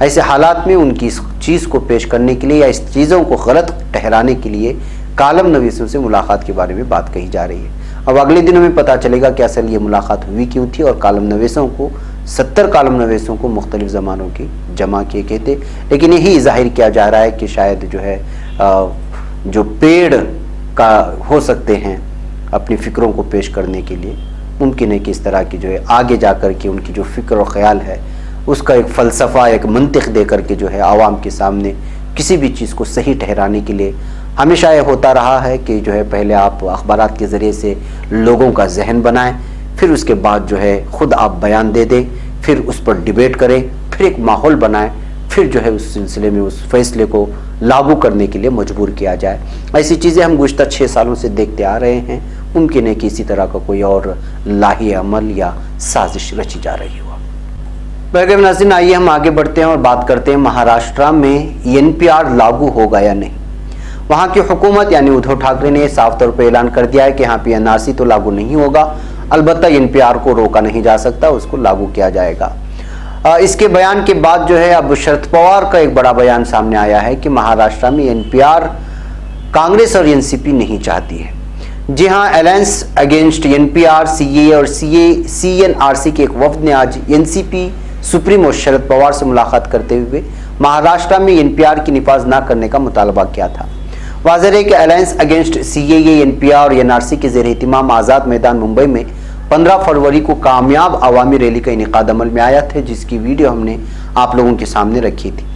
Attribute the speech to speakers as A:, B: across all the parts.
A: ایسے حالات میں ان کی اس چیز کو پیش کرنے کے لیے یا اس چیزوں کو غلط ٹھہرانے کے لیے کالم نویسوں سے ملاقات کے بارے میں بات کہی جا رہی ہے۔ اب اگلے دنوں میں پتہ چلے گا کہ اصل یہ ملاقات ہوئی کیوں تھی، اور کالم نویسوں کو 70 کالم نویسوں کو مختلف زمانوں کی جمع کیے گئے تھے، لیکن یہی ظاہر کیا جا رہا ہے کہ شاید جو ہے جو پیڑ کا ہو سکتے ہیں اپنی فکروں کو پیش کرنے کے لیے، ممکن ہے کہ اس طرح کی جو ہے آگے جا کر کے ان کی جو فکر و خیال ہے اس کا ایک فلسفہ، ایک منطق دے کر کے جو ہے عوام کے سامنے کسی بھی چیز کو صحیح ٹھہرانے کے لیے ہمیشہ یہ ہوتا رہا ہے کہ جو ہے پہلے آپ اخبارات کے ذریعے سے لوگوں کا ذہن بنائیں، پھر اس کے بعد جو ہے خود آپ بیان دے دیں، پھر اس پر ڈیبیٹ کریں، پھر ایک ماحول بنائیں، پھر جو ہے اس سلسلے میں اس فیصلے کو لاگو کرنے کے لیے مجبور کیا جائے۔ ایسی چیزیں ہم گزشتہ 6 سالوں سے دیکھتے آ رہے ہیں، ممکن ہے کہ اسی طرح کا کوئی اور لاہی عمل یا سازش رچی جا رہی ہو۔ بہرکیف ناظرین، آئیے ہم آگے بڑھتے ہیں اور بات کرتے ہیں مہاراشٹرا میں NPR لاگو ہوگا یا نہیں۔ وہاں کی حکومت یعنی ادھو ٹھاکرے نے صاف طور پر اعلان کر دیا ہے کہ یہاں پہ NRC تو لاگو نہیں ہوگا، البتہ NPR کو روکا نہیں جا سکتا، اس کو لاگو کیا جائے گا۔ اس کے بیان کے بعد جو ہے اب شرد پوار کا ایک بڑا بیان سامنے آیا ہے کہ مہاراشٹرا میں NPR کانگریس اور NCP نہیں چاہتی ہے۔ جی ہاں، الائنس اگینسٹ NPR CAA اور CNRC کے ایک وفد نے آج NCP سپریمو شرد پوار سے ملاقات کرتے ہوئے مہاراشٹرا میں NPR کی نفاذ نہ کرنے کا مطالبہ کیا تھا۔ واضح ہے کہ الائنس اگینسٹ CAA NPR اور NRC کے زیر اہتمام آزاد میدان ممبئی میں 15 فروری کو کامیاب عوامی ریلی کا انعقاد عمل میں آیا تھا، جس کی ویڈیو ہم نے آپ لوگوں کے سامنے رکھی تھی۔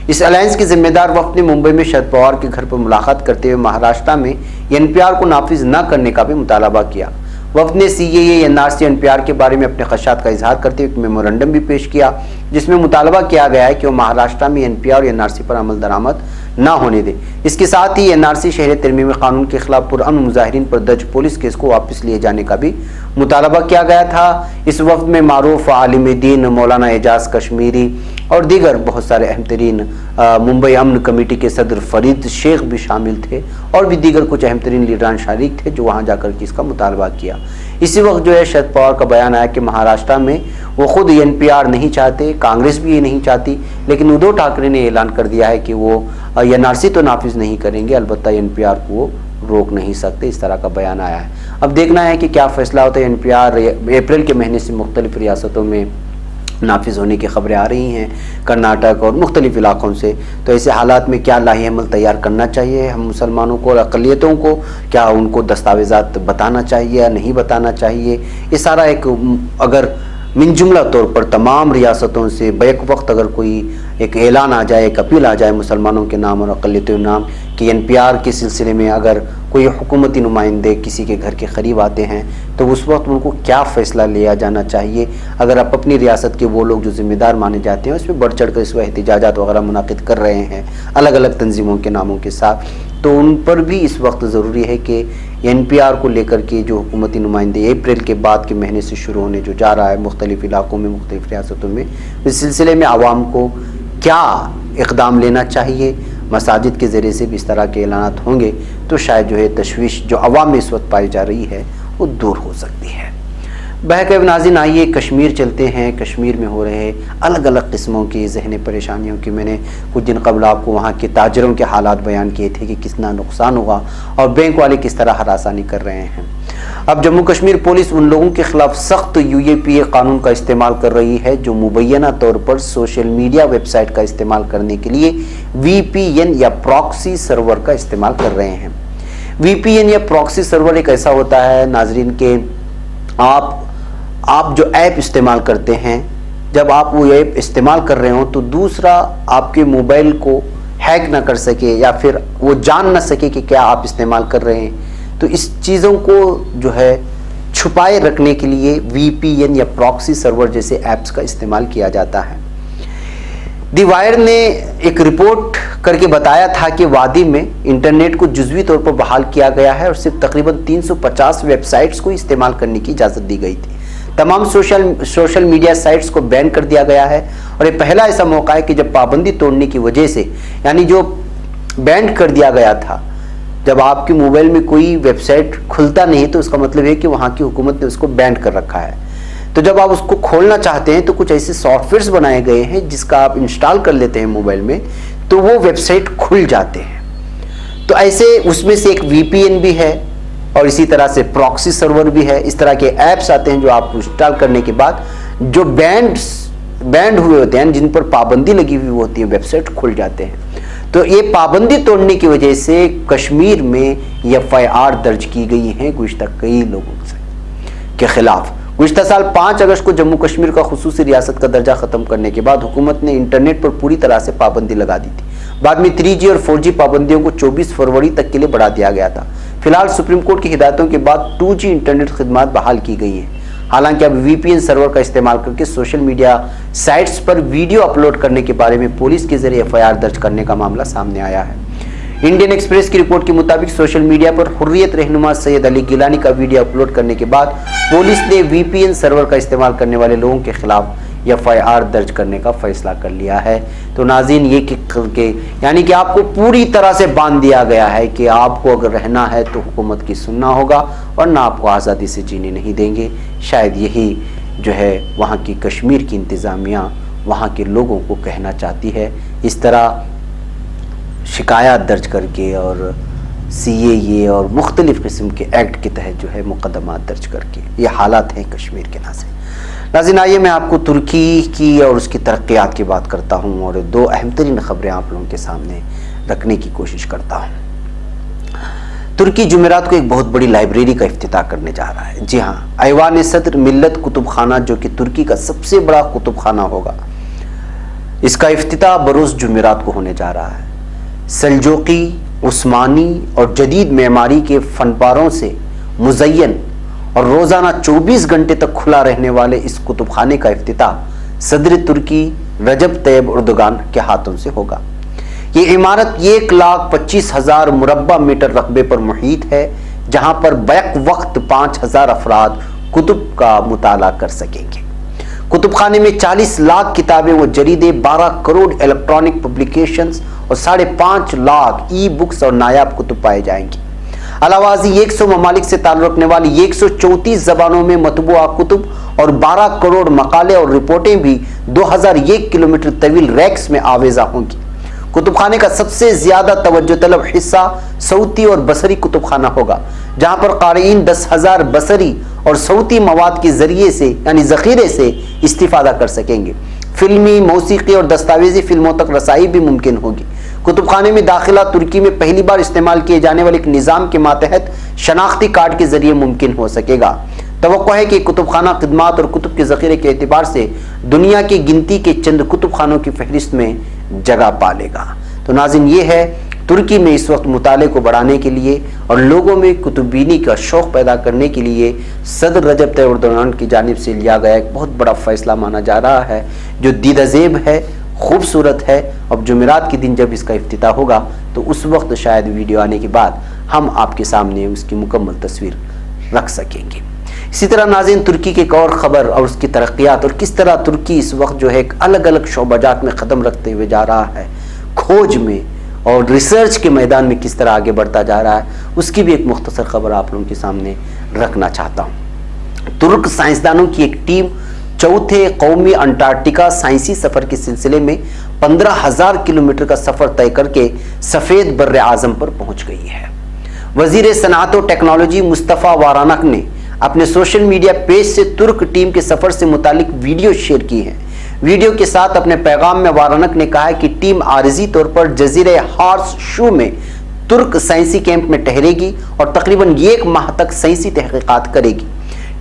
A: اس الائنس کے ذمہ دار وفد نے ممبئی میں شرد پوار کے گھر پر ملاقات کرتے ہوئے مہاراشٹرا میں NPR کو نافذ نہ کرنے کا بھی مطالبہ کیا۔ وفد نے CAA NRC NPR کے بارے میں اپنے خدشات کا اظہار کرتے ہوئے ایک میمورنڈم بھی پیش کیا، جس میں مطالبہ کیا گیا ہے کہ وہ مہاراشٹرا میں NPR اور NRC پر عمل درآمد نہ ہونے دے۔ اس کے ساتھ ہی NRC شہر ترمیمی قانون کے خلاف پرامن مظاہرین پر درج پولیس کیس کو واپس لیے جانے کا بھی مطالبہ کیا گیا تھا۔ اس وفد میں معروف عالم دین مولانا اعجاز کشمیری اور دیگر بہت سارے اہم ترین ممبئی امن کمیٹی کے صدر فرید شیخ بھی شامل تھے، اور بھی دیگر کچھ اہم ترین لیڈران شریک تھے جو وہاں جا کر کے اس کا مطالبہ کیا۔ اسی وقت جو ہے شرد پوار کا بیان آیا کہ مہاراشٹرا میں وہ خود NPR نہیں چاہتے، کانگریس بھی یہ نہیں چاہتی، لیکن ادھو ٹھاکرے نے اعلان کر دیا ہے کہ وہ NRC تو نافذ نہیں کریں گے، البتہ NPR کو وہ روک نہیں سکتے، اس طرح کا بیان آیا ہے۔ اب دیکھنا ہے کہ کیا فیصلہ ہوتا ہے۔ NPR اپریل کے مہینے سے مختلف ریاستوں میں نافذ ہونے کی خبریں آ رہی ہیں، کرناٹک اور مختلف علاقوں سے، تو ایسے حالات میں کیا لاہی عمل تیار کرنا چاہیے ہم مسلمانوں کو اور اقلیتوں کو؟ کیا ان کو دستاویزات بتانا چاہیے یا نہیں بتانا چاہیے؟ یہ سارا ایک اگر من جملہ طور پر تمام ریاستوں سے بیک وقت اگر کوئی ایک اعلان آ جائے، ایک اپیل آ جائے مسلمانوں کے نام اور اقلیتوں کے نام کہ NPR کے سلسلے میں اگر کوئی حکومتی نمائندے کسی کے گھر کے قریب آتے ہیں تو اس وقت ان کو کیا فیصلہ لیا جانا چاہیے؟ اگر آپ اپنی ریاست کے وہ لوگ جو ذمہ دار مانے جاتے ہیں اس میں بڑھ چڑھ کر اس وقت احتجاجات وغیرہ منعقد کر رہے ہیں الگ الگ تنظیموں کے ناموں کے ساتھ، تو ان پر بھی اس وقت ضروری ہے کہ NPR کو لے کر کے جو حکومتی نمائندے اپریل کے بعد کے مہینے سے شروع ہونے جو جا رہا ہے مختلف علاقوں میں، مختلف ریاستوں میں، اس سلسلے میں عوام کو کیا اقدام لینا چاہیے؟ مساجد کے ذریعے سے بھی اس طرح کے اعلانات ہوں گے تو شاید جو ہے تشویش جو عوام میں اس وقت پائی جا رہی ہے وہ دور ہو سکتی ہے۔ بہرکیف ناظرین، آئیے کشمیر چلتے ہیں۔ کشمیر میں ہو رہے الگ الگ قسموں کی ذہنی پریشانیوں کی میں نے کچھ دن قبل آپ کو وہاں کے تاجروں کے حالات بیان کیے تھے کہ کتنا نقصان ہوا اور بینک والے کس طرح ہراسانی کر رہے ہیں۔ اب جموں کشمیر پولیس ان لوگوں کے خلاف سخت UAPA قانون کا استعمال کر رہی ہے جو مبینہ طور پر سوشل میڈیا ویب سائٹ کا استعمال کرنے کے لیے VPN یا پراکسی سرور کا استعمال کر رہے ہیں۔ VPN یا پراکسی سرور ایک ایسا ہوتا ہے ناظرین کہ آپ جو ایپ استعمال کرتے ہیں، جب آپ وہ ایپ استعمال کر رہے ہوں تو دوسرا آپ کے موبائل کو ہیک نہ کر سکے یا پھر وہ جان نہ سکے کہ کیا آپ استعمال کر رہے ہیں، تو اس چیزوں کو جو ہے چھپائے رکھنے کے لیے VPN یا پراکسی سرور جیسے ایپس کا استعمال کیا جاتا ہے۔ دی وائر نے ایک رپورٹ کر کے بتایا تھا کہ وادی میں انٹرنیٹ کو جزوی طور پر بحال کیا گیا ہے اور صرف تقریباً 350 ویب سائٹس کو استعمال کرنے کی اجازت دی گئی تھی۔ تمام سوشل میڈیا سائٹس کو بین کر دیا گیا ہے، اور یہ پہلا ایسا موقع ہے کہ جب پابندی توڑنے کی وجہ سے، یعنی جو بین کر دیا گیا تھا، جب آپ کے موبائل میں کوئی ویب سائٹ کھلتا نہیں تو اس کا مطلب ہے کہ وہاں کی حکومت نے اس کو بین کر رکھا ہے۔ تو جب آپ اس کو کھولنا چاہتے ہیں تو کچھ ایسے سافٹ ویئرس بنائے گئے ہیں جس کا آپ انسٹال کر لیتے ہیں موبائل میں تو وہ ویب سائٹ کھل جاتے ہیں. تو ایسے اس میں سے ایک وی پی این بھی ہے اور اسی طرح سے پراکسی سرور بھی ہے. اس طرح کے ایپس آتے ہیں جو آپ انسٹال کرنے کے بعد جو بینڈ ہوئے ہوتے ہیں, جن پر پابندی لگی ہوئی ہوتی ہے, ویب سائٹ کھل جاتے ہیں. تو یہ پابندی توڑنے کی وجہ سے کشمیر میں FIR درج کی گئی ہیں گزشتہ کئی لوگوں کے خلاف. گزشتہ سال 5 اگست کو جموں کشمیر کا خصوصی ریاست کا درجہ ختم کرنے کے بعد حکومت نے انٹرنیٹ پر پوری طرح سے پابندی لگا دی تھی. بعد میں 3G اور 4G پابندیوں کو 24 فروری تک کے لیے بڑھا دیا گیا تھا. فی الحال سپریم کورٹ کی ہدایتوں کے بعد 2G انٹرنیٹ خدمات بحال کی گئی ہیں. حالانکہ اب VPN سرور کا استعمال کر کے سوشل میڈیا سائٹس پر ویڈیو اپلوڈ کرنے کے بارے میں پولیس کے ذریعے FIR درج کرنے کا معاملہ سامنے آیا ہے. انڈین ایکسپریس کی رپورٹ کے مطابق سوشل میڈیا پر حریت رہنما سید علی گیلانی کا ویڈیو اپلوڈ کرنے کے بعد پولیس نے VPN سرور کا استعمال کرنے والے لوگوں کے خلاف FIR درج کرنے کا فیصلہ کر لیا ہے. تو ناظرین یہ کہ یعنی کہ آپ کو پوری طرح سے باندھ دیا گیا ہے کہ آپ کو اگر رہنا ہے تو حکومت کی سننا ہوگا ورنہ آپ کو آزادی سے جینے نہیں دیں گے. شاید یہی جو ہے وہاں کی کشمیر کی انتظامیہ وہاں کے لوگوں کو کہنا چاہتی ہے. اس طرح شکایات درج کر کے اور CAA اور مختلف قسم کے ایکٹ کے تحت جو ہے مقدمات درج کر کے یہ حالات ہیں کشمیر کے. ناظرین آئیے میں آپ کو ترکی کی اور اس کی ترقیات کی بات کرتا ہوں اور 2 اہم ترین خبریں آپ لوگوں کے سامنے رکھنے کی کوشش کرتا ہوں. ترکی جمعرات کو ایک بہت بڑی لائبریری کا افتتاح کرنے جا رہا ہے. جی ہاں, ایوان صدر ملت کتب خانہ جو کہ ترکی کا سب سے بڑا کتب خانہ ہوگا, اس کا افتتاح بروز جمعرات کو ہونے جا رہا ہے. سلجوقی, عثمانی اور جدید معماری کے فن پاروں سے مزین اور روزانہ 24 گھنٹے تک کھلا رہنے والے اس کتب خانے کا افتتاح صدر ترکی رجب طیب اردوگان کے ہاتھوں سے ہوگا. یہ عمارت 1,25,000 مربع میٹر رقبے پر محیط ہے, جہاں پر بیک وقت 5,000 افراد کتب کا مطالعہ کر سکیں گے. کتب خانے میں 40 لاکھ کتابیں و جریدے, 12 کروڑ الیکٹرانک پبلیکیشنز اور 5.5 لاکھ ای بکس اور نایاب کتب پائے جائیں گے. علاوہ ازیں 100 ممالک سے تعلق رکھنے والی 134 زبانوں میں مطبوعہ کتب اور 12 کروڑ مقالے اور رپورٹیں بھی 2001 کلومیٹر طویل ریکس میں آویزہ ہوں گی. کتب خانے کا سب سے زیادہ توجہ طلب حصہ صوتی اور بصری کتب خانہ ہوگا, جہاں پر قارئین 10,000 بصری اور صوتی مواد کے ذریعے سے یعنی ذخیرے سے استفادہ کر سکیں گے. فلمی, موسیقی اور دستاویزی فلموں تک رسائی بھی ممکن ہوگی. کتب خانے میں داخلہ ترکی میں پہلی بار استعمال کیے جانے والے ایک نظام کے ماتحت شناختی کارڈ کے ذریعے ممکن ہو سکے گا. توقع ہے کہ کتب خانہ خدمات اور کتب کے ذخیرے کے اعتبار سے دنیا کی گنتی کے چند کتب خانوں کی فہرست میں جگہ پا لے گا. تو ناظرین یہ ہے ترکی میں اس وقت مطالعے کو بڑھانے کے لیے اور لوگوں میں کتب بینی کا شوق پیدا کرنے کے لیے صدر رجب طیب اردوگان کی جانب سے لیا گیا ایک بہت بڑا فیصلہ مانا جا رہا ہے, جو دیدہ زیب ہے, خوبصورت ہے. اب جمعرات کے دن جب اس کا افتتاح ہوگا تو اس وقت شاید ویڈیو آنے کے بعد ہم آپ کے سامنے اس کی مکمل تصویر رکھ سکیں گے. اسی طرح ناظرین ترکی کی ایک اور خبر اور اس کی ترقیات اور کس طرح ترکی اس وقت جو ہے ایک الگ الگ شعبہ جات میں قدم رکھتے ہوئے جا رہا ہے, کھوج میں اور ریسرچ کے میدان میں کس طرح آگے بڑھتا جا رہا ہے, اس کی بھی ایک مختصر خبر آپ لوگوں کے سامنے رکھنا چاہتا ہوں. ترک سائنسدانوں کی ایک ٹیم چوتھے قومی انٹارکٹیکا سائنسی سفر کے سلسلے میں 15,000 کلومیٹر کا سفر طے کر کے سفید بر اعظم پر پہنچ گئی ہے. وزیر صنعت و ٹیکنالوجی مصطفیٰ وارانک نے اپنے سوشل میڈیا پیج سے ترک ٹیم کے سفر سے متعلق ویڈیو شیئر کی ہے. ویڈیو کے ساتھ اپنے پیغام میں وارانک نے کہا ہے کہ ٹیم عارضی طور پر جزیرہ ہارس شو میں ترک سائنسی کیمپ میں ٹھہرے گی اور تقریباً 1 ماہ تک سائنسی تحقیقات کرے گی.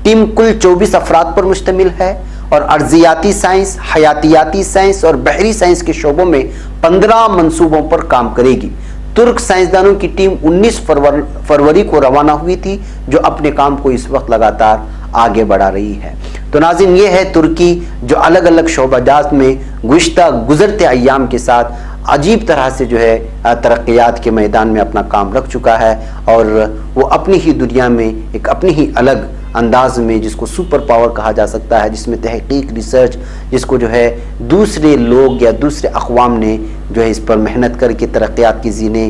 A: ٹیم کل 24 افراد پر مشتمل ہے اور ارضیاتی سائنس, حیاتیاتی سائنس اور بحری سائنس کے شعبوں میں 15 منصوبوں پر کام کرے گی. ترک سائنسدانوں کی ٹیم 19 فروری کو روانہ ہوئی تھی, جو اپنے کام کو اس وقت لگاتار آگے بڑھا رہی ہے. تو ناظرین یہ ہے ترکی جو الگ الگ شعبہ جات میں گزرتے ایام کے ساتھ عجیب طرح سے جو ہے ترقیات کے میدان میں اپنا کام رکھ چکا ہے اور وہ اپنی ہی دنیا میں ایک اپنی ہی الگ انداز میں جس کو سپر پاور کہا جا سکتا ہے, جس میں تحقیق ریسرچ جس کو جو ہے دوسرے لوگ یا دوسرے اقوام نے جو ہے اس پر محنت کر کے ترقیات کی زینے